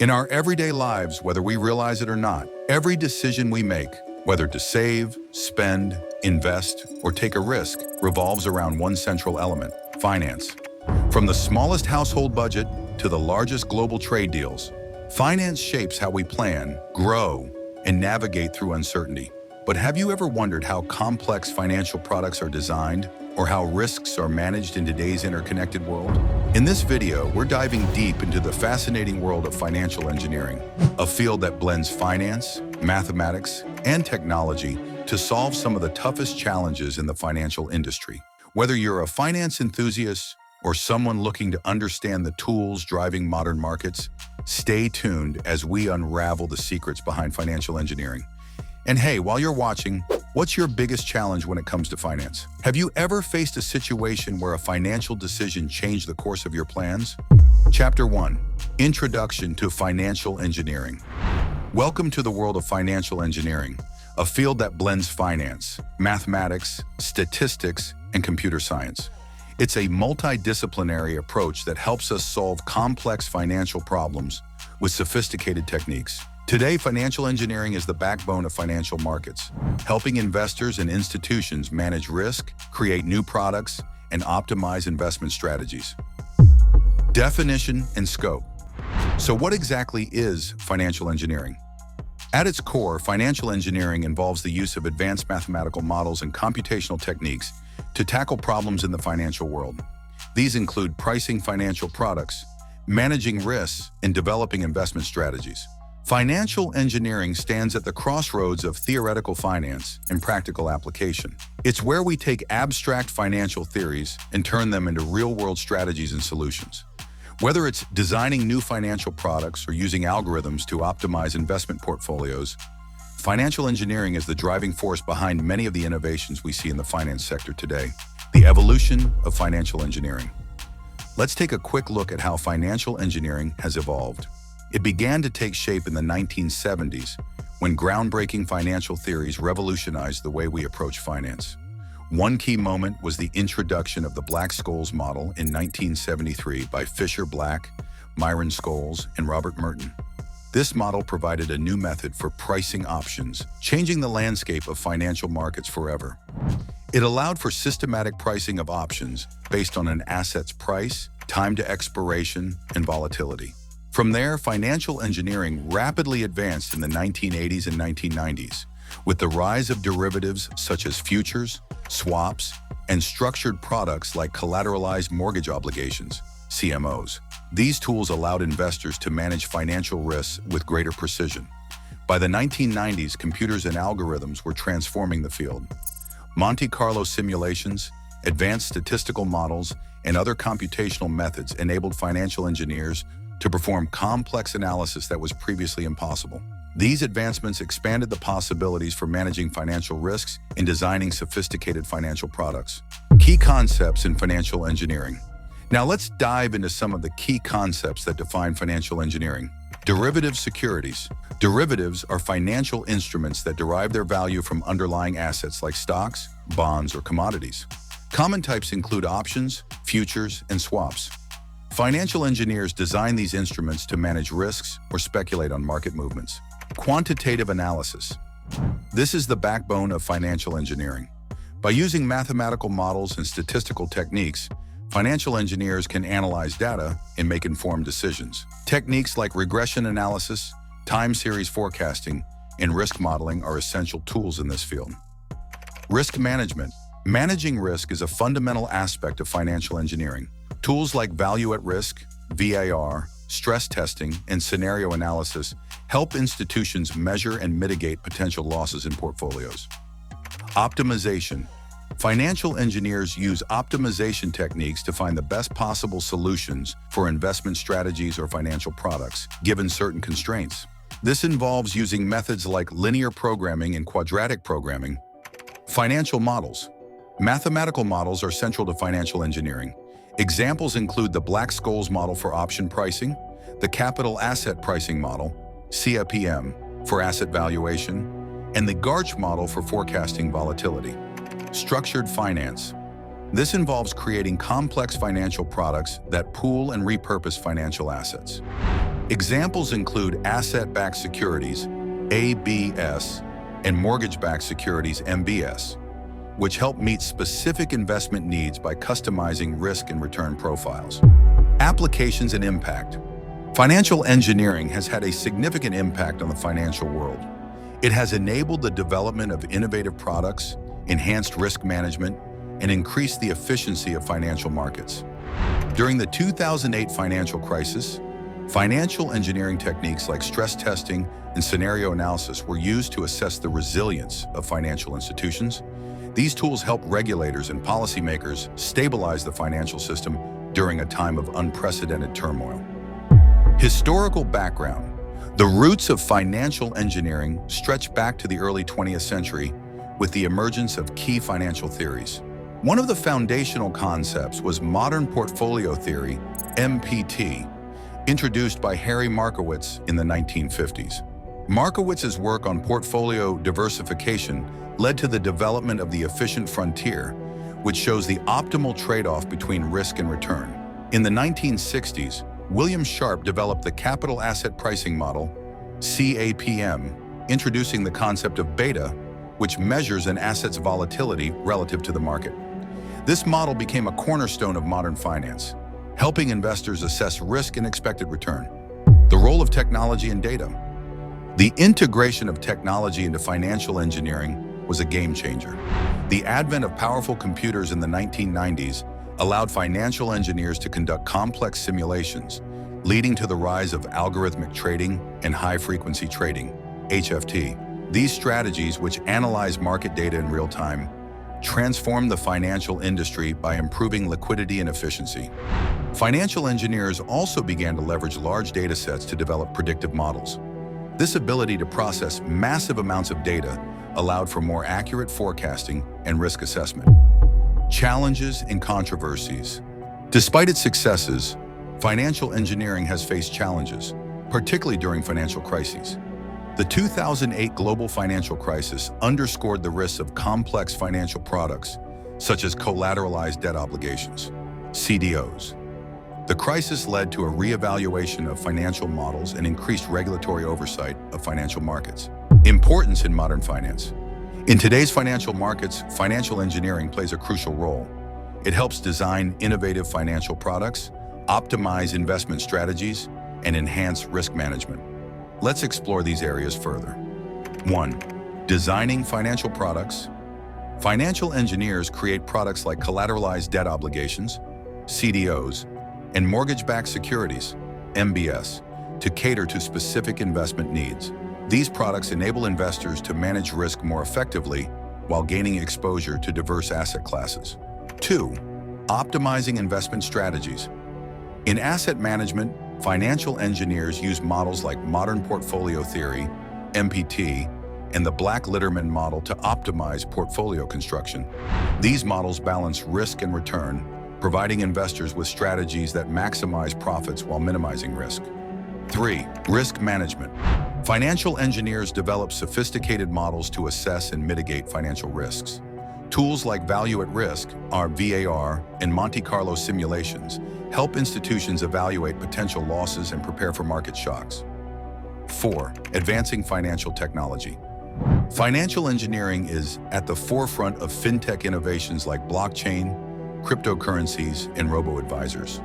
In our everyday lives, whether we realize it or not, every decision we make, whether to save, spend, invest, or take a risk, revolves around one central element: finance. From the smallest household budget to the largest global trade deals, finance shapes how we plan, grow, and navigate through uncertainty. But have you ever wondered how complex financial products are designed, or how risks are managed in today's interconnected world? In this video, we're diving deep into the fascinating world of financial engineering, a field that blends finance, mathematics, and technology to solve some of the toughest challenges in the financial industry. Whether you're a finance enthusiast or someone looking to understand the tools driving modern markets, stay tuned as we unravel the secrets behind financial engineering. And hey, while you're watching, what's your biggest challenge when it comes to finance? Have you ever faced a situation where a financial decision changed the course of your plans? Chapter 1. Introduction to Financial Engineering. Welcome to the world of financial engineering, a field that blends finance, mathematics, statistics, and computer science. It's a multidisciplinary approach that helps us solve complex financial problems with sophisticated techniques. Today, financial engineering is the backbone of financial markets, helping investors and institutions manage risk, create new products, and optimize investment strategies. Definition and scope. So what exactly is financial engineering? At its core, financial engineering involves the use of advanced mathematical models and computational techniques to tackle problems in the financial world. These include pricing financial products, managing risks, and developing investment strategies. Financial engineering stands at the crossroads of theoretical finance and practical application. It's where we take abstract financial theories and turn them into real-world strategies and solutions. Whether it's designing new financial products or using algorithms to optimize investment portfolios, financial engineering is the driving force behind many of the innovations we see in the finance sector today. The evolution of financial engineering. Let's take a quick look at how financial engineering has evolved. It began to take shape in the 1970s, when groundbreaking financial theories revolutionized the way we approach finance. One key moment was the introduction of the Black-Scholes model in 1973 by Fisher Black, Myron Scholes, and Robert Merton. This model provided a new method for pricing options, changing the landscape of financial markets forever. It allowed for systematic pricing of options based on an asset's price, time to expiration, and volatility. From there, financial engineering rapidly advanced in the 1980s and 1990s, with the rise of derivatives such as futures, swaps, and structured products like collateralized mortgage obligations, CMOs. These tools allowed investors to manage financial risks with greater precision. By the 1990s, computers and algorithms were transforming the field. Monte Carlo simulations, advanced statistical models, and other computational methods enabled financial engineers to perform complex analysis that was previously impossible. These advancements expanded the possibilities for managing financial risks and designing sophisticated financial products. Key concepts in financial engineering. Now let's dive into some of the key concepts that define financial engineering. Derivative securities. Derivatives are financial instruments that derive their value from underlying assets like stocks, bonds, or commodities. Common types include options, futures, and swaps. Financial engineers design these instruments to manage risks or speculate on market movements. Quantitative analysis. This is the backbone of financial engineering. By using mathematical models and statistical techniques, financial engineers can analyze data and make informed decisions. Techniques like regression analysis, time series forecasting, and risk modeling are essential tools in this field. Risk management. Managing risk is a fundamental aspect of financial engineering. Tools like value at risk, VAR, stress testing, and scenario analysis help institutions measure and mitigate potential losses in portfolios. Optimization. Financial engineers use optimization techniques to find the best possible solutions for investment strategies or financial products, given certain constraints. This involves using methods like linear programming and quadratic programming. Financial models. Mathematical models are central to financial engineering. Examples include the Black-Scholes model for option pricing, the capital asset pricing model, CAPM, for asset valuation, and the Garch model for forecasting volatility. Structured finance. This involves creating complex financial products that pool and repurpose financial assets. Examples include asset-backed securities, ABS, and mortgage-backed securities, MBS, which help meet specific investment needs by customizing risk and return profiles. Applications and impact. Financial engineering has had a significant impact on the financial world. It has enabled the development of innovative products, enhanced risk management, and increased the efficiency of financial markets. During the 2008 financial crisis, financial engineering techniques like stress testing and scenario analysis were used to assess the resilience of financial institutions. These tools help regulators and policymakers stabilize the financial system during a time of unprecedented turmoil. Historical background. The roots of financial engineering stretch back to the early 20th century with the emergence of key financial theories. One of the foundational concepts was modern portfolio theory, MPT, introduced by Harry Markowitz in the 1950s. Markowitz's work on portfolio diversification led to the development of the efficient frontier, which shows the optimal trade-off between risk and return. In the 1960s, William Sharpe developed the capital asset pricing model, CAPM, introducing the concept of beta, which measures an asset's volatility relative to the market. This model became a cornerstone of modern finance, helping investors assess risk and expected return. The role of technology and data. The integration of technology into financial engineering was a game changer. The advent of powerful computers in the 1990s allowed financial engineers to conduct complex simulations, leading to the rise of algorithmic trading and high-frequency trading, HFT. These strategies, which analyze market data in real time, transformed the financial industry by improving liquidity and efficiency. Financial engineers also began to leverage large data sets to develop predictive models. This ability to process massive amounts of data allowed for more accurate forecasting and risk assessment. Challenges and controversies. Despite its successes, financial engineering has faced challenges, particularly during financial crises. The 2008 global financial crisis underscored the risks of complex financial products, such as collateralized debt obligations, CDOs. The crisis led to a reevaluation of financial models and increased regulatory oversight of financial markets. Importance in modern finance. In today's financial markets, financial engineering plays a crucial role. It helps design innovative financial products, optimize investment strategies, and enhance risk management. Let's explore these areas further. 1. Designing financial products. Financial engineers create products like collateralized debt obligations, CDOs, and mortgage-backed securities, MBS, to cater to specific investment needs. These products enable investors to manage risk more effectively while gaining exposure to diverse asset classes. 2. Optimizing investment strategies. In asset management, financial engineers use models like modern portfolio theory, MPT, and the Black-Litterman model to optimize portfolio construction. These models balance risk and return, providing investors with strategies that maximize profits while minimizing risk. 3. Risk management. Financial engineers develop sophisticated models to assess and mitigate financial risks. Tools like Value at Risk, our VAR, and Monte Carlo simulations help institutions evaluate potential losses and prepare for market shocks. 4. Advancing financial technology. Financial engineering is at the forefront of fintech innovations like blockchain, cryptocurrencies, and robo-advisors.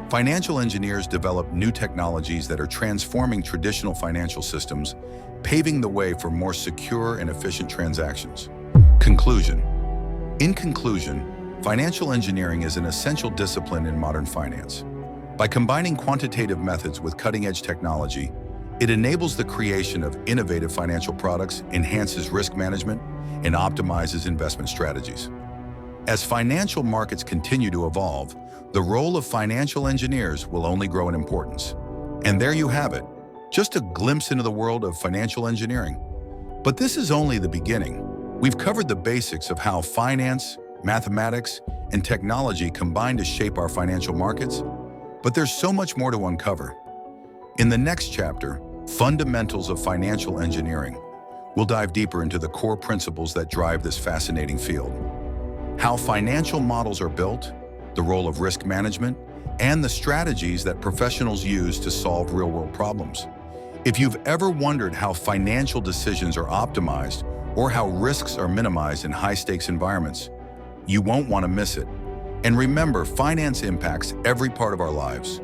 Financial engineers develop new technologies that are transforming traditional financial systems, paving the way for more secure and efficient transactions. Conclusion. In conclusion, financial engineering is an essential discipline in modern finance. By combining quantitative methods with cutting-edge technology, it enables the creation of innovative financial products, enhances risk management, and optimizes investment strategies. As financial markets continue to evolve, the role of financial engineers will only grow in importance. And there you have it, just a glimpse into the world of financial engineering. But this is only the beginning. We've covered the basics of how finance, mathematics, and technology combine to shape our financial markets, but there's so much more to uncover. In the next chapter, Fundamentals of Financial Engineering, we'll dive deeper into the core principles that drive this fascinating field. How financial models are built, the role of risk management, and the strategies that professionals use to solve real-world problems. If you've ever wondered how financial decisions are optimized or how risks are minimized in high-stakes environments, you won't want to miss it. And remember, finance impacts every part of our lives,